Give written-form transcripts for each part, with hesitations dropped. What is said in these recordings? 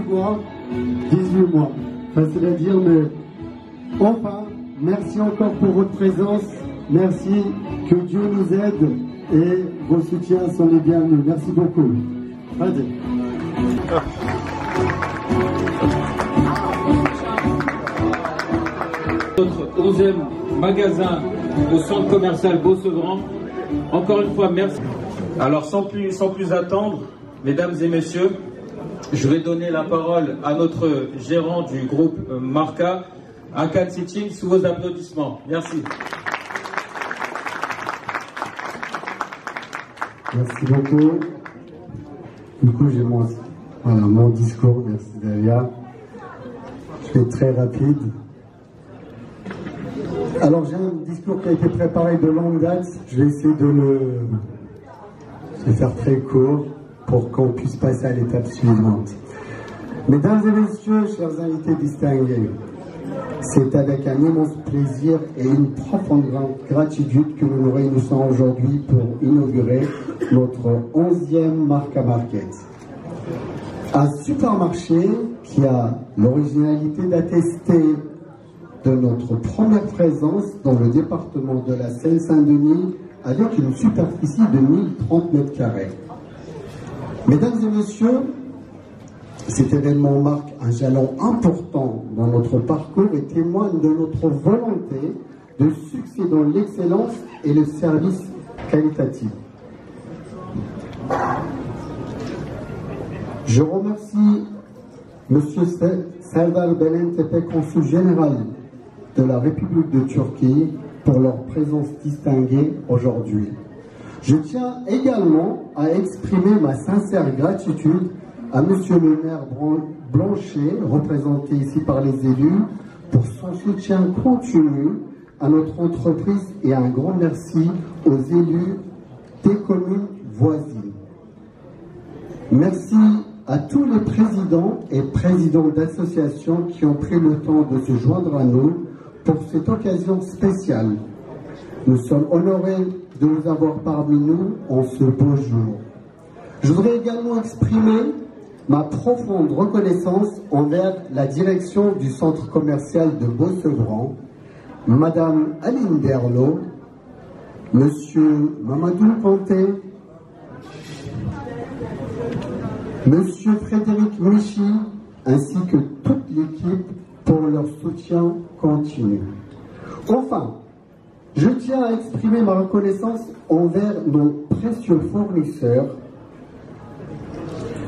mois, 18 mois. Facile à dire, mais enfin, merci encore pour votre présence. Merci, que Dieu nous aide et vos soutiens sont les bienvenus. Merci beaucoup. Allez. Notre 11e magasin au centre commercial Beauce-Grand. Encore une fois, merci. Alors, sans plus attendre, mesdames et messieurs, je vais donner la parole à notre gérant du groupe Marca, Hakan Sitting, sous vos applaudissements. Merci. Merci beaucoup. Du coup, j'ai mon discours. Merci Dalia. Je vais être très rapide. Alors, j'ai un discours qui a été préparé de longue date. Je vais essayer de le faire très court pour qu'on puisse passer à l'étape suivante. Mesdames et messieurs, chers invités distingués, c'est avec un immense plaisir et une profonde gratitude que nous nous réunissons aujourd'hui pour inaugurer notre 11e Marca Market. Un supermarché qui a l'originalité d'attester de notre première présence dans le département de la Seine-Saint-Denis avec une superficie de 1030 mètres carrés. Mesdames et messieurs, cet événement marque un jalon important dans notre parcours et témoigne de notre volonté de succès dans l'excellence et le service qualitatif. Je remercie M. Serdar Belentepe, consul général de la République de Turquie, pour leur présence distinguée aujourd'hui. Je tiens également à exprimer ma sincère gratitude à Monsieur le maire Blanchet, représenté ici par les élus, pour son soutien continu à notre entreprise, et un grand merci aux élus des communes voisines. Merci à tous les présidents et présidents d'associations qui ont pris le temps de se joindre à nous pour cette occasion spéciale. Nous sommes honorés de vous avoir parmi nous en ce beau jour. Je voudrais également exprimer ma profonde reconnaissance envers la direction du centre commercial de Beauce-Grand, Madame Aline Derlot, Monsieur Mamadou Kanté, Monsieur Frédéric Michi, ainsi que toute l'équipe pour leur soutien continu. Enfin, je tiens à exprimer ma reconnaissance envers nos précieux fournisseurs.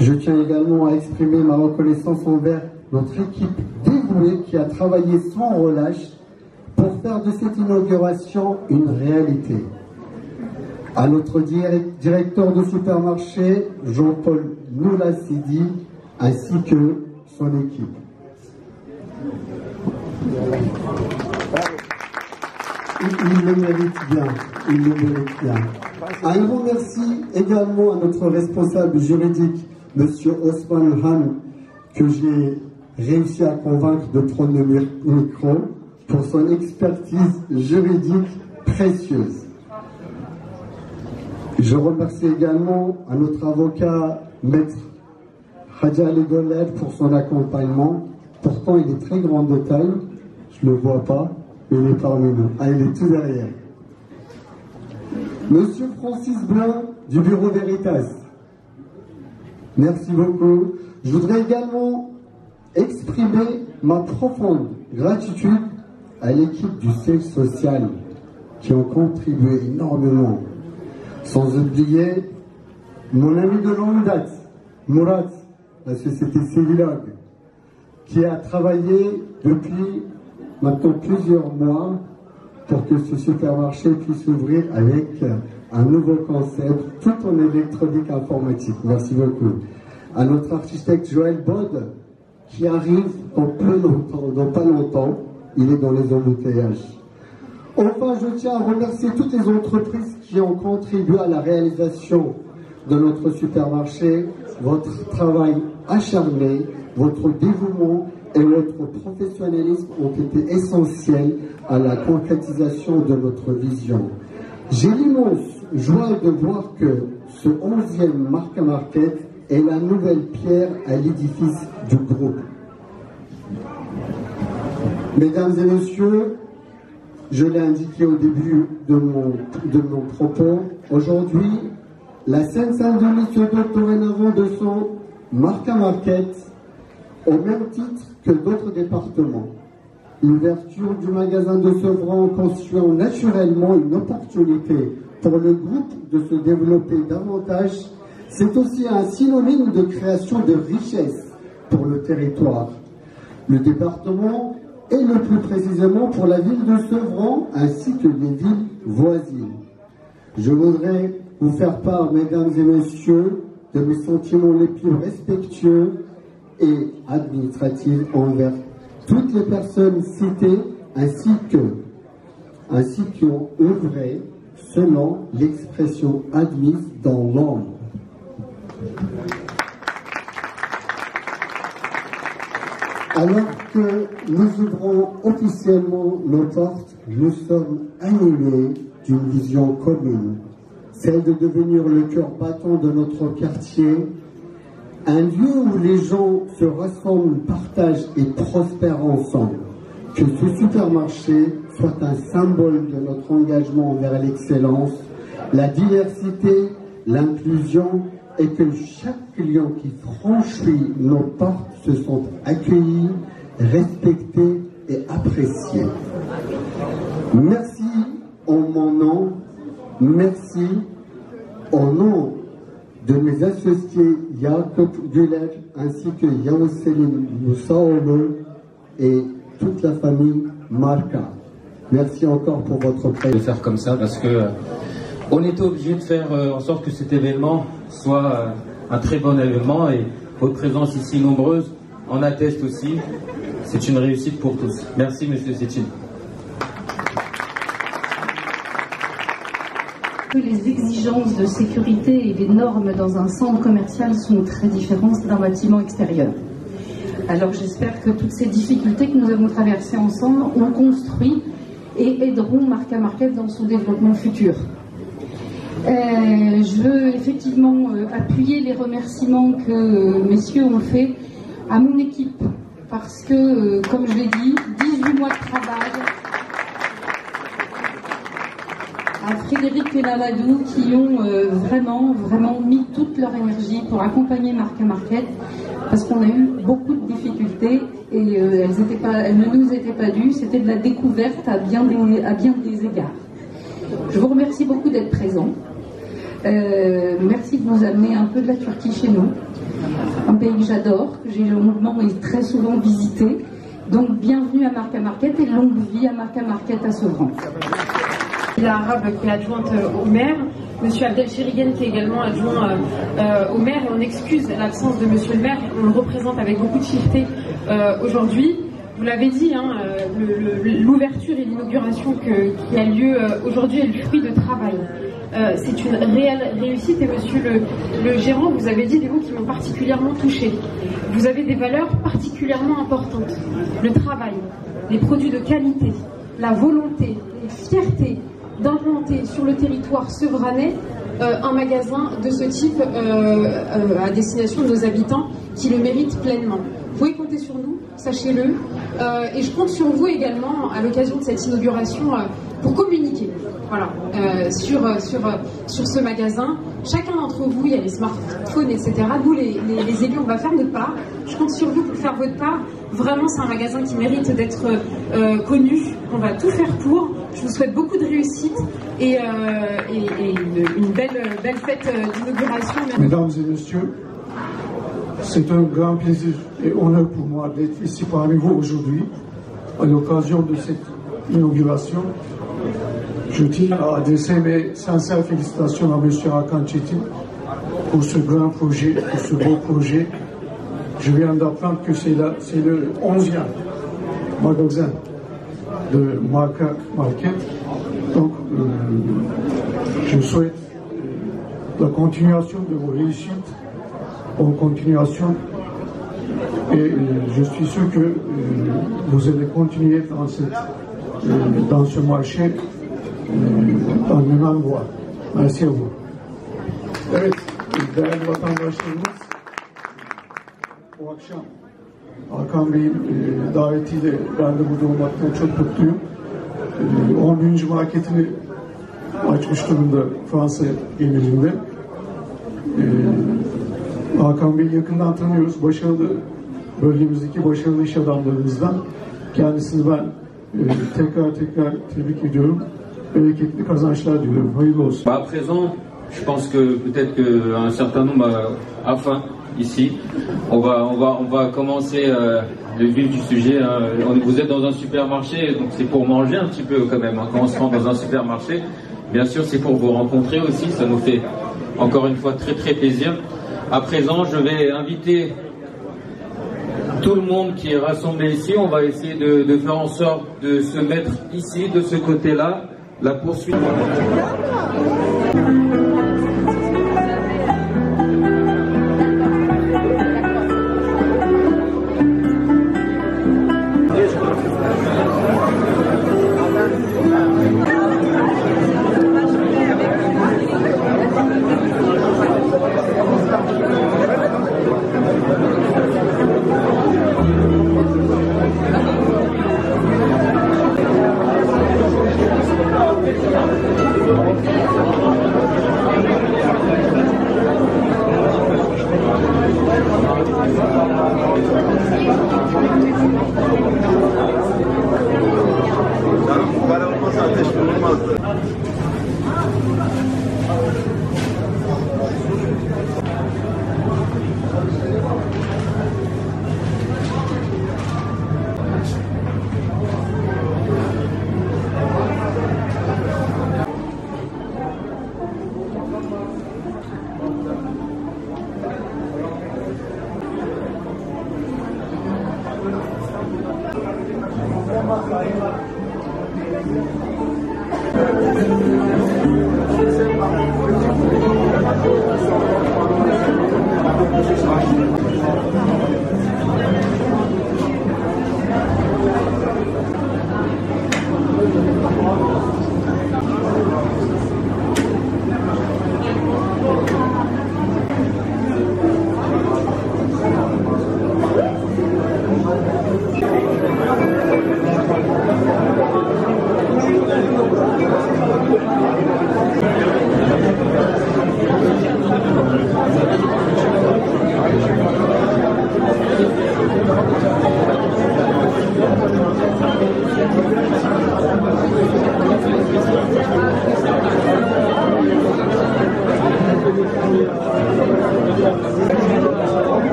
Je tiens également à exprimer ma reconnaissance envers notre équipe dévouée qui a travaillé sans relâche pour faire de cette inauguration une réalité. À notre directeur de supermarché, Jean-Paul Noula-Sidi, ainsi que son équipe. Il le mérite bien, il le mérite bien. Un grand merci également à notre responsable juridique, Monsieur Osman Han, que j'ai réussi à convaincre de prendre le micro pour son expertise juridique précieuse. Je remercie également à notre avocat, Maître Hadja Ali Goller, pour son accompagnement. Pourtant, il est très grand de taille, je ne le vois pas, mais il est parmi nous. Ah, il est tout derrière. Monsieur Francis Blin, du bureau Veritas. Merci beaucoup. Je voudrais également exprimer ma profonde gratitude à l'équipe du siège social qui ont contribué énormément. Sans oublier mon ami de longue date, Murat, la société Civilog, qui a travaillé depuis maintenant plusieurs mois pour que ce supermarché puisse ouvrir avec un nouveau concept, tout en électronique informatique. Merci beaucoup. À notre architecte Joël Bod, qui arrive dans pas longtemps, il est dans les embouteillages. Enfin, je tiens à remercier toutes les entreprises qui ont contribué à la réalisation de notre supermarché. Votre travail acharné, votre dévouement et votre professionnalisme ont été essentiels à la concrétisation de notre vision. J'ai l'immense joie de voir que ce 11e Marca Market est la nouvelle pierre à l'édifice du groupe. Mesdames et messieurs, je l'ai indiqué au début de mon propos, aujourd'hui, la Seine-Saint-Denis se dote dorénavant de son Marca Market au même titre que d'autres départements. L'ouverture du magasin de Sevran constituant naturellement une opportunité pour le groupe de se développer davantage, c'est aussi un synonyme de création de richesse pour le territoire. Le département et le plus précisément pour la ville de Sevran ainsi que les villes voisines. Je voudrais vous faire part, mesdames et messieurs, de mes sentiments les plus respectueux et administratifs envers toutes les personnes citées ainsi qui ont œuvré selon l'expression admise dans l'ombre. Alors que nous ouvrons officiellement nos portes, nous sommes animés d'une vision commune, celle de devenir le cœur battant de notre quartier, un lieu où les gens se rassemblent, partagent et prospèrent ensemble. Que ce supermarché soit un symbole de notre engagement envers l'excellence, la diversité, l'inclusion, et que chaque client qui franchit nos portes se sente accueilli, respecté et apprécié. Merci en mon nom, merci au nom de mes associés Jacob Güler ainsi que Yaouseline Moussaoulou et toute la famille Marca. Merci encore pour votre présence. De faire comme ça parce que on était obligé de faire en sorte que cet événement soit un très bon événement et votre présence ici nombreuse en atteste aussi. C'est une réussite pour tous. Merci Monsieur Sétine. Les exigences de sécurité et les normes dans un centre commercial sont très différentes d'un bâtiment extérieur. Alors j'espère que toutes ces difficultés que nous avons traversées ensemble ont construit et aideront Marca Market dans son développement futur. Je veux effectivement appuyer les remerciements que messieurs ont fait à mon équipe parce que, comme je l'ai dit, 18 mois de travail, à Frédéric et Laladou qui ont vraiment mis toute leur énergie pour accompagner Marca Market parce qu'on a eu beaucoup de difficultés et elles ne nous étaient pas dues, c'était de la découverte à bien des égards. Je vous remercie beaucoup d'être présents. Merci de nous amener un peu de la Turquie chez nous, un pays que j'adore, que j'ai longuement et très souvent visité. Donc bienvenue à Marca Market et longue vie à Marca Market à Sevran. L'arabe qui est adjointe au maire, Monsieur Abdel Chérigen qui est également adjoint au maire, et on excuse l'absence de Monsieur le maire, on le représente avec beaucoup de fierté aujourd'hui. Vous l'avez dit, hein, l'ouverture et l'inauguration qui a lieu aujourd'hui est le fruit de travail. C'est une réelle réussite et monsieur le gérant, vous avez dit des mots qui m'ont particulièrement touché. Vous avez des valeurs particulièrement importantes. Le travail, les produits de qualité, la volonté, les fiertés d'implanter sur le territoire sevranais un magasin de ce type à destination de nos habitants qui le méritent pleinement. Vous pouvez compter sur nous, sachez-le, et je compte sur vous également à l'occasion de cette inauguration pour communiquer sur ce magasin. Chacun d'entre vous, il y a les smartphones, etc. Nous, les élus, on va faire notre part. Je compte sur vous pour faire votre part. Vraiment, c'est un magasin qui mérite d'être connu. On va tout faire pour. Je vous souhaite beaucoup de réussite et une belle fête d'inauguration. Mesdames et messieurs, c'est un grand plaisir et honneur pour moi d'être ici parmi vous aujourd'hui à l'occasion de cette inauguration. Je tiens à adresser mes sincères félicitations à M. Hakan Çetin pour ce grand projet, pour ce beau projet. Je viens d'apprendre que c'est le 11e magasin de Marca Market. Donc, je souhaite la continuation de vos réussites, en continuation, et je suis sûr que vous allez continuer dans ce marché dans le même endroit. Merci à vous. Evet, değerli vatandaşlarımız, bu akşam Hakan Bey'in davetiyle ben de burada olmaktan çok mutluyum. 10. marketini açmış durumda Fransa genelinde. Hakan Bey'i yakından tanıyoruz. Başarılı, bölgemizdeki başarılı iş adamlarımızdan. Kendisini ben tekrar tebrik ediyorum. Bereketli kazançlar diliyorum. Hayırlı olsun. À présent, je pense que peut-être qu'un certain nombre a faim ici. On va commencer le vif du sujet. Vous êtes dans un supermarché, donc c'est pour manger un petit peu quand même. Quand on se rend dans un supermarché, bien sûr, c'est pour vous rencontrer aussi. Ça nous fait encore une fois très très plaisir. À présent, je vais inviter tout le monde qui est rassemblé ici. On va essayer de faire en sorte de se mettre ici, de ce côté-là. La poursuite.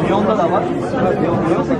Lyon'da da var. Lyon'da